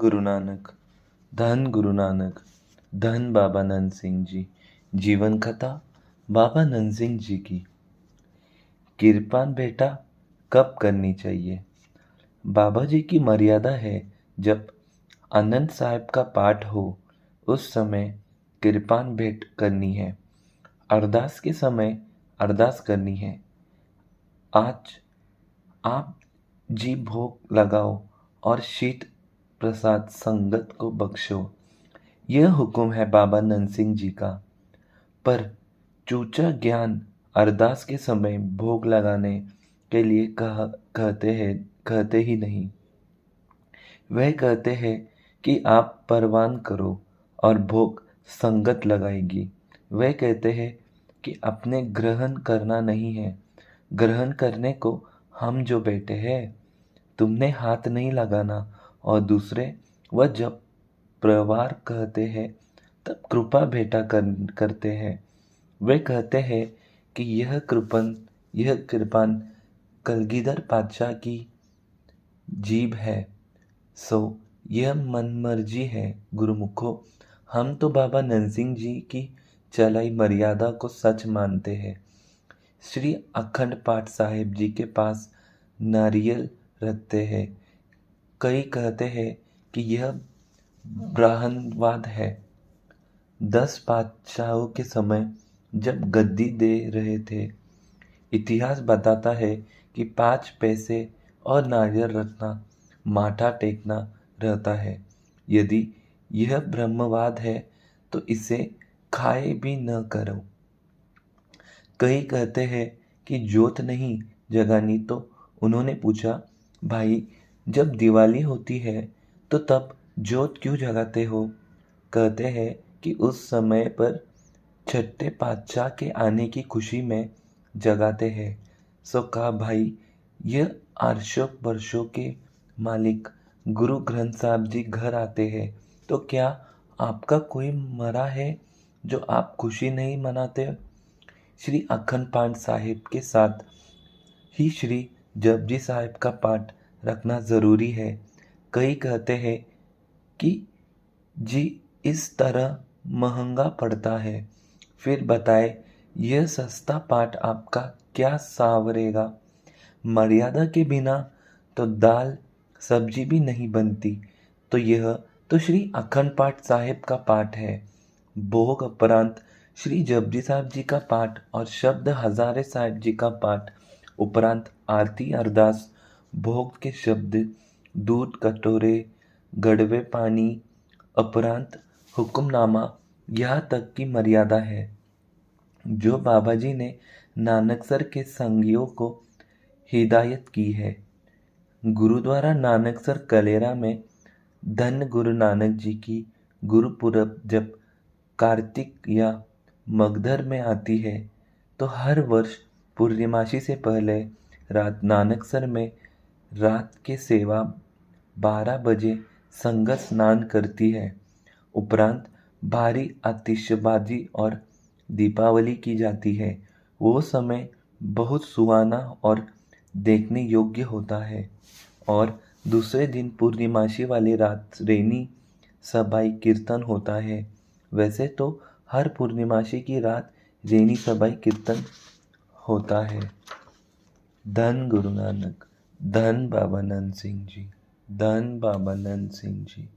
गुरु नानक। धन गुरु नानक। धन बाबा नंद सिंह जी। जीवन कथा बाबा नंद सिंह जी की। किरपान बेटा कब करनी चाहिए? बाबा जी की मर्यादा है, जब आनंद साहब का पाठ हो उस समय किरपान भेंट करनी है। अरदास के समय अरदास करनी है। आज आप जी भोग लगाओ और शीत प्रसाद संगत को बख्शो। यह हुक्म है बाबा नंद सिंह जी का। पर चूचा ज्ञान अरदास के समय भोग लगाने के लिए कहते ही नहीं। वह कहते हैं कि आप परवान करो और भोग संगत लगाएगी। वह कहते हैं कि अपने ग्रहण करना नहीं है, ग्रहण करने को हम जो बैठे हैं, तुमने हाथ नहीं लगाना। और दूसरे वह जब प्रवार कहते हैं तब कृपा भेंटा करते हैं। वे कहते हैं कि यह कृपान कलगीधर पातशाह की जीभ है, सो यह मनमर्जी है। गुरुमुखो, हम तो बाबा नंद सिंह जी की चलाई मर्यादा को सच मानते हैं। श्री अखंड पाठ साहिब जी के पास नारियल रखते हैं। कई कहते हैं कि यह ब्राह्मणवाद है। 10 पातशाहों के समय जब गद्दी दे रहे थे, इतिहास बताता है कि 5 पैसे और नारियल रखना माथा टेकना रहता है। यदि यह ब्रह्मवाद है तो इसे खाए भी न करो। कई कहते हैं कि जोत नहीं जगानी, तो उन्होंने पूछा, भाई जब दिवाली होती है तो तब जोत क्यों जगाते हो? कहते हैं कि उस समय पर छठे पातशाह के आने की खुशी में जगाते हैं। सो कहा, भाई यह आरशों वर्षों के मालिक गुरु ग्रंथ साहब जी घर आते हैं, तो क्या आपका कोई मरा है जो आप खुशी नहीं मनाते? श्री अखंड पाठ साहिब के साथ ही श्री जपजी साहिब का पाठ रखना ज़रूरी है। कई कहते हैं कि जी इस तरह महंगा पड़ता है, फिर बताए यह सस्ता पाठ आपका क्या सावरेगा? मर्यादा के बिना तो दाल सब्जी भी नहीं बनती। तो यह तो श्री अखंड पाठ साहिब का पाठ है। भोग उपरांत श्री जपजी साहब जी का पाठ और शब्द हजारे साहिब जी का पाठ उपरांत आरती अरदास, भोग के शब्द, दूध कटोरे, गड़वे पानी उपरांत हुक्मनामा, यहाँ तक की मर्यादा है जो बाबा जी ने नानकसर के संगियों को हिदायत की है। गुरुद्वारा नानकसर कलेरा में धन गुरु नानक जी की गुरुपुरब जब कार्तिक या मगधर में आती है, तो हर वर्ष पूर्णिमासी से पहले रात नानकसर में रात के सेवा 12 बजे संगत स्नान करती है। उपरांत भारी आतिशबाजी और दीपावली की जाती है। वो समय बहुत सुहाना और देखने योग्य होता है। और दूसरे दिन पूर्णिमासी वाली रात रेनी सबाई कीर्तन होता है। वैसे तो हर पूर्णिमासी की रात रेनी सबाई कीर्तन होता है। धन गुरु नानक। धन बाबा नंद सिंह जी। धन बाबा नंद सिंह जी।